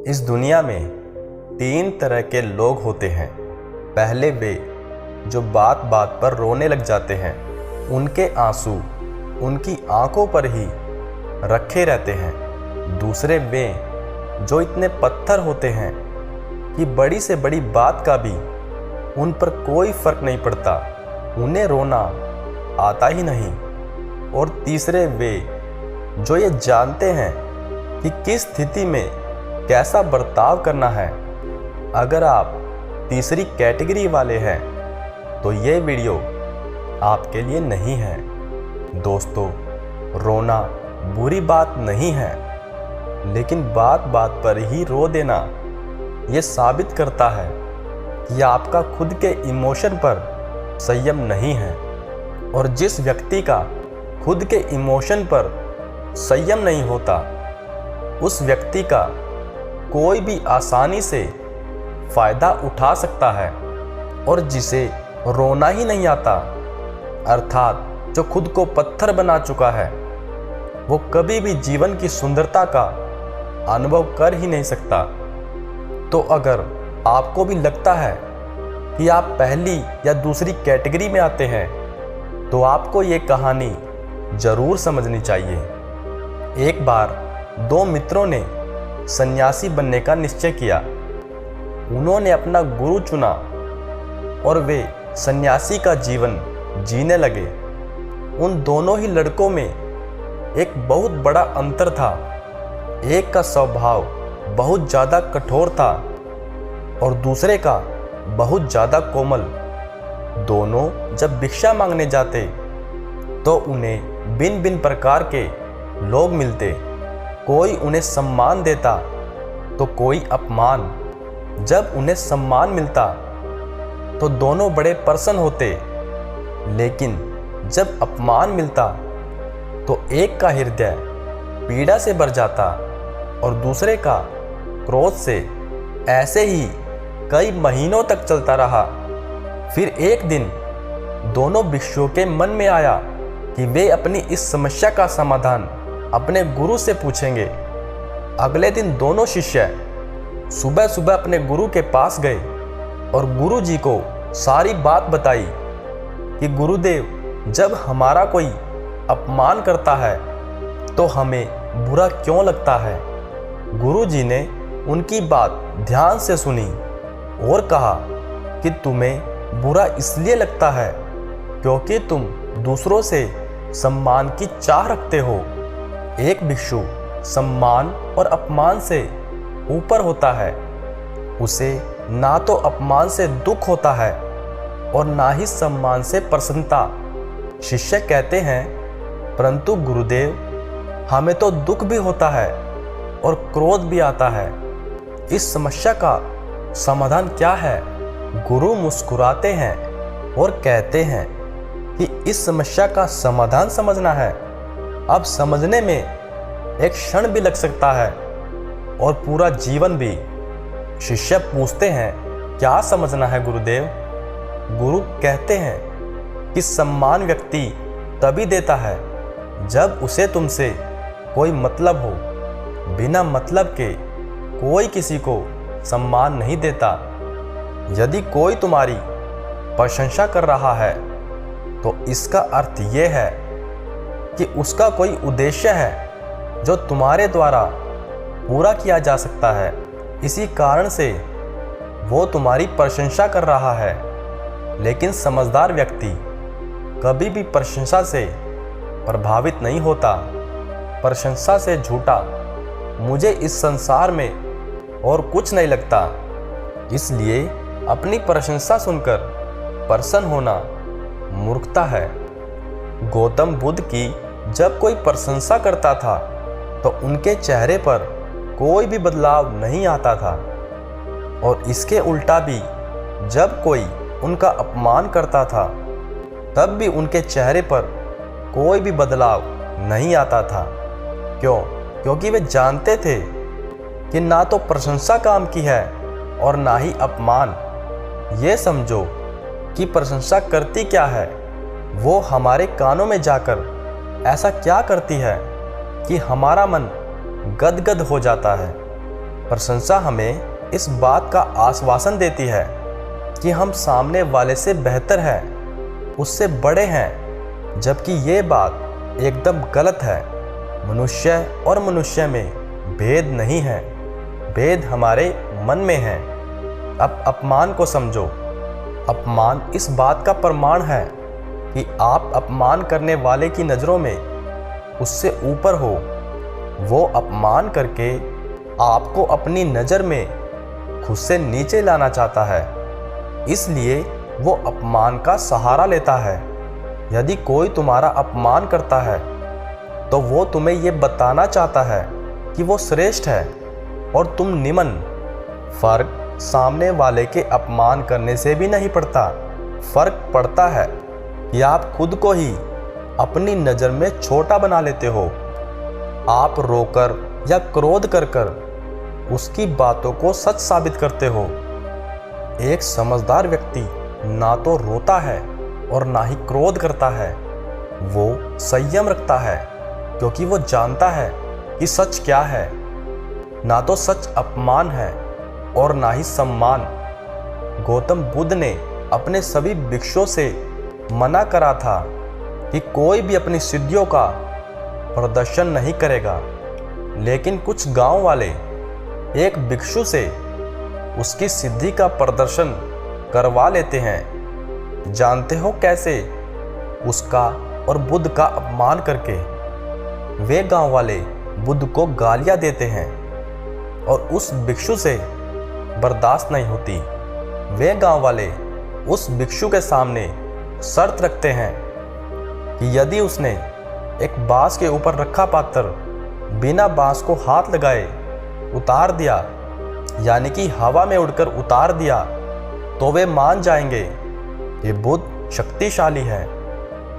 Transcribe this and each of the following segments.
इस दुनिया में तीन तरह के लोग होते हैं। पहले वे जो बात बात पर रोने लग जाते हैं, उनके आंसू उनकी आंखों पर ही रखे रहते हैं। दूसरे वे जो इतने पत्थर होते हैं कि बड़ी से बड़ी बात का भी उन पर कोई फर्क नहीं पड़ता, उन्हें रोना आता ही नहीं। और तीसरे वे जो ये जानते हैं कि किस स्थिति में कैसा बर्ताव करना है। अगर आप तीसरी कैटेगरी वाले हैं तो ये वीडियो आपके लिए नहीं है। दोस्तों, रोना बुरी बात नहीं है, लेकिन बात बात पर ही रो देना ये साबित करता है कि आपका खुद के इमोशन पर संयम नहीं है। और जिस व्यक्ति का खुद के इमोशन पर संयम नहीं होता, उस व्यक्ति का कोई भी आसानी से फ़ायदा उठा सकता है। और जिसे रोना ही नहीं आता, अर्थात जो खुद को पत्थर बना चुका है, वो कभी भी जीवन की सुंदरता का अनुभव कर ही नहीं सकता। तो अगर आपको भी लगता है कि आप पहली या दूसरी कैटेगरी में आते हैं, तो आपको ये कहानी ज़रूर समझनी चाहिए। एक बार दो मित्रों ने सन्यासी बनने का निश्चय किया। उन्होंने अपना गुरु चुना और वे सन्यासी का जीवन जीने लगे। उन दोनों ही लड़कों में एक बहुत बड़ा अंतर था। एक का स्वभाव बहुत ज़्यादा कठोर था और दूसरे का बहुत ज़्यादा कोमल। दोनों जब भिक्षा मांगने जाते तो उन्हें भिन्न भिन्न प्रकार के लोग मिलते। कोई उन्हें सम्मान देता तो कोई अपमान। जब उन्हें सम्मान मिलता तो दोनों बड़े प्रसन्न होते, लेकिन जब अपमान मिलता तो एक का हृदय पीड़ा से भर जाता और दूसरे का क्रोध से। ऐसे ही कई महीनों तक चलता रहा। फिर एक दिन दोनों भिक्षुओं के मन में आया कि वे अपनी इस समस्या का समाधान अपने गुरु से पूछेंगे। अगले दिन दोनों शिष्य सुबह सुबह अपने गुरु के पास गए और गुरु जी को सारी बात बताई कि गुरुदेव, जब हमारा कोई अपमान करता है तो हमें बुरा क्यों लगता है। गुरु जी ने उनकी बात ध्यान से सुनी और कहा कि तुम्हें बुरा इसलिए लगता है क्योंकि तुम दूसरों से सम्मान की चाह रखते हो। एक भिक्षु सम्मान और अपमान से ऊपर होता है। उसे ना तो अपमान से दुख होता है और ना ही सम्मान से प्रसन्नता। शिष्य कहते हैं, परंतु गुरुदेव, हमें तो दुख भी होता है और क्रोध भी आता है। इस समस्या का समाधान क्या है। गुरु मुस्कुराते हैं और कहते हैं कि इस समस्या का समाधान समझना है। अब समझने में एक क्षण भी लग सकता है और पूरा जीवन भी। शिष्य पूछते हैं, क्या समझना है गुरुदेव। गुरु कहते हैं कि सम्मान व्यक्ति तभी देता है जब उसे तुमसे कोई मतलब हो। बिना मतलब के कोई किसी को सम्मान नहीं देता। यदि कोई तुम्हारी प्रशंसा कर रहा है तो इसका अर्थ ये है कि उसका कोई उद्देश्य है जो तुम्हारे द्वारा पूरा किया जा सकता है। इसी कारण से वो तुम्हारी प्रशंसा कर रहा है। लेकिन समझदार व्यक्ति कभी भी प्रशंसा से प्रभावित नहीं होता। प्रशंसा से झूठा मुझे इस संसार में और कुछ नहीं लगता। इसलिए अपनी प्रशंसा सुनकर प्रसन्न होना मूर्खता है। गौतम बुद्ध की जब कोई प्रशंसा करता था तो उनके चेहरे पर कोई भी बदलाव नहीं आता था, और इसके उल्टा भी जब कोई उनका अपमान करता था तब भी उनके चेहरे पर कोई भी बदलाव नहीं आता था। क्यों? क्योंकि वे जानते थे कि ना तो प्रशंसा काम की है और ना ही अपमान। ये समझो कि प्रशंसा करती क्या है। वो हमारे कानों में जाकर ऐसा क्या करती है कि हमारा मन गदगद हो जाता है। प्रशंसा हमें इस बात का आश्वासन देती है कि हम सामने वाले से बेहतर हैं, उससे बड़े हैं, जबकि ये बात एकदम गलत है। मनुष्य और मनुष्य में भेद नहीं है, भेद हमारे मन में है। अब अपमान को समझो। अपमान इस बात का प्रमाण है कि आप अपमान करने वाले की नज़रों में उससे ऊपर हो। वो अपमान करके आपको अपनी नज़र में खुद से नीचे लाना चाहता है, इसलिए वो अपमान का सहारा लेता है। यदि कोई तुम्हारा अपमान करता है तो वो तुम्हें ये बताना चाहता है कि वो श्रेष्ठ है और तुम निम्न। फर्क सामने वाले के अपमान करने से भी नहीं पड़ता, फर्क पड़ता है कि आप खुद को ही अपनी नज़र में छोटा बना लेते हो। आप रोकर या क्रोध कर कर उसकी बातों को सच साबित करते हो। एक समझदार व्यक्ति ना तो रोता है और ना ही क्रोध करता है, वो संयम रखता है क्योंकि वो जानता है कि सच क्या है। ना तो सच अपमान है और ना ही सम्मान। गौतम बुद्ध ने अपने सभी भिक्षुओं से मना करा था कि कोई भी अपनी सिद्धियों का प्रदर्शन नहीं करेगा, लेकिन कुछ गांव वाले एक भिक्षु से उसकी सिद्धि का प्रदर्शन करवा लेते हैं। जानते हो कैसे? उसका और बुद्ध का अपमान करके। वे गांव वाले बुद्ध को गालियां देते हैं और उस भिक्षु से बर्दाश्त नहीं होती। वे गांव वाले उस भिक्षु के सामने शर्त रखते हैं कि यदि उसने एक बांस के ऊपर रखा पात्र बिना बांस को हाथ लगाए उतार दिया, यानी कि हवा में उड़कर उतार दिया, तो वे मान जाएंगे कि बुद्ध शक्तिशाली है,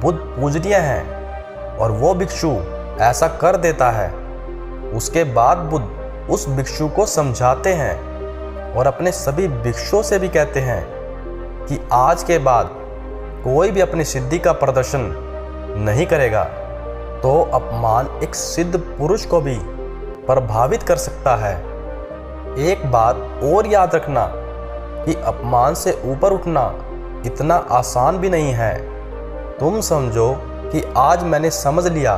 बुद्ध पूजनीय है। और वो भिक्षु ऐसा कर देता है। उसके बाद बुद्ध उस भिक्षु को समझाते हैं और अपने सभी भिक्षुओं से भी कहते हैं कि आज के बाद कोई भी अपनी सिद्धि का प्रदर्शन नहीं करेगा। तो अपमान एक सिद्ध पुरुष को भी प्रभावित कर सकता है। एक बात और याद रखना कि अपमान से ऊपर उठना इतना आसान भी नहीं है। तुम समझो कि आज मैंने समझ लिया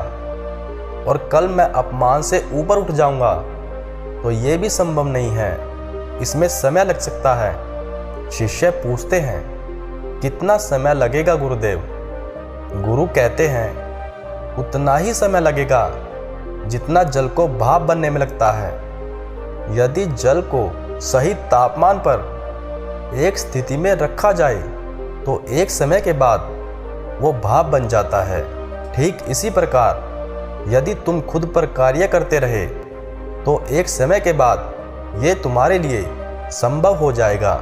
और कल मैं अपमान से ऊपर उठ जाऊंगा, तो ये भी संभव नहीं है। इसमें समय लग सकता है। शिष्य पूछते हैं, कितना समय लगेगा गुरुदेव? गुरु कहते हैं, उतना ही समय लगेगा जितना जल को भाप बनने में लगता है। यदि जल को सही तापमान पर एक स्थिति में रखा जाए तो एक समय के बाद वो भाप बन जाता है। ठीक इसी प्रकार यदि तुम खुद पर कार्य करते रहे तो एक समय के बाद ये तुम्हारे लिए संभव हो जाएगा।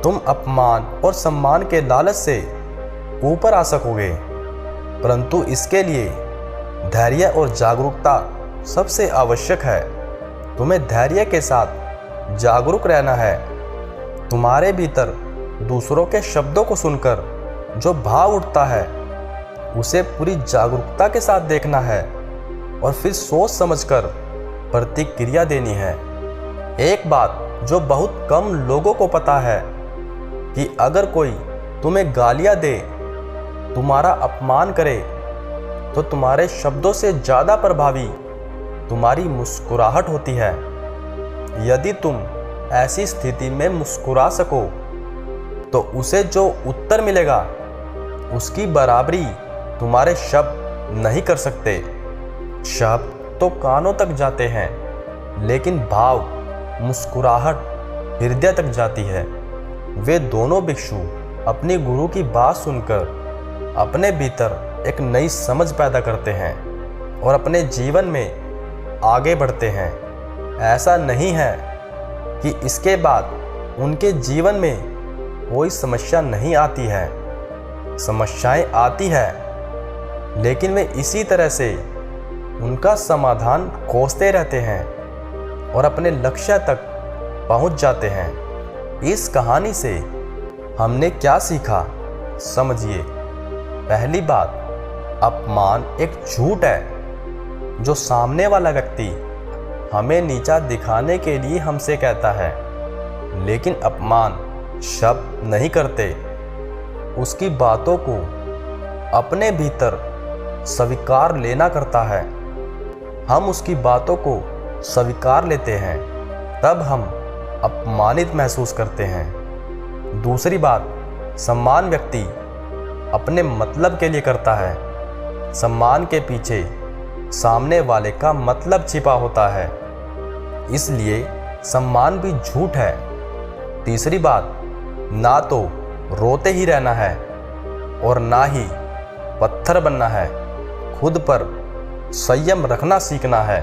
तुम अपमान और सम्मान के लालच से ऊपर आ सकोगे, परंतु इसके लिए धैर्य और जागरूकता सबसे आवश्यक है। तुम्हें धैर्य के साथ जागरूक रहना है। तुम्हारे भीतर दूसरों के शब्दों को सुनकर जो भाव उठता है उसे पूरी जागरूकता के साथ देखना है और फिर सोच समझकर प्रतिक्रिया देनी है। एक बात जो बहुत कम लोगों को पता है कि अगर कोई तुम्हें गालियां दे, तुम्हारा अपमान करे, तो तुम्हारे शब्दों से ज़्यादा प्रभावी तुम्हारी मुस्कुराहट होती है। यदि तुम ऐसी स्थिति में मुस्कुरा सको तो उसे जो उत्तर मिलेगा उसकी बराबरी तुम्हारे शब्द नहीं कर सकते। शब्द तो कानों तक जाते हैं, लेकिन भाव, मुस्कुराहट हृदय तक जाती है। वे दोनों भिक्षु अपने गुरु की बात सुनकर अपने भीतर एक नई समझ पैदा करते हैं और अपने जीवन में आगे बढ़ते हैं। ऐसा नहीं है कि इसके बाद उनके जीवन में कोई समस्या नहीं आती है। समस्याएं आती है, लेकिन वे इसी तरह से उनका समाधान खोजते रहते हैं और अपने लक्ष्य तक पहुंच जाते हैं। इस कहानी से हमने क्या सीखा? समझिए। पहली बात, अपमान एक झूठ है जो सामने वाला व्यक्ति हमें नीचा दिखाने के लिए हमसे कहता है, लेकिन अपमान शब्द नहीं करते। उसकी बातों को अपने भीतर स्वीकार लेना करता है। हम उसकी बातों को स्वीकार लेते हैं, तब हम अपमानित महसूस करते हैं। दूसरी बात, सम्मान व्यक्ति अपने मतलब के लिए करता है। सम्मान के पीछे सामने वाले का मतलब छिपा होता है, इसलिए सम्मान भी झूठ है। तीसरी बात, ना तो रोते ही रहना है और ना ही पत्थर बनना है। खुद पर संयम रखना सीखना है।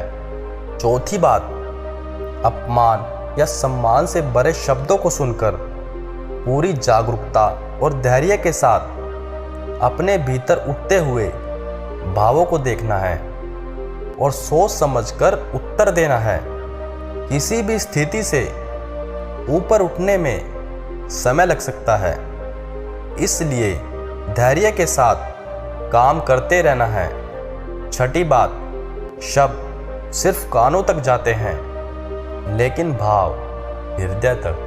चौथी बात, अपमान या सम्मान से भरे शब्दों को सुनकर पूरी जागरूकता और धैर्य के साथ अपने भीतर उठते हुए भावों को देखना है और सोच समझकर उत्तर देना है। किसी भी स्थिति से ऊपर उठने में समय लग सकता है, इसलिए धैर्य के साथ काम करते रहना है। छठी बात, शब्द सिर्फ कानों तक जाते हैं, लेकिन भाव हृदय तक।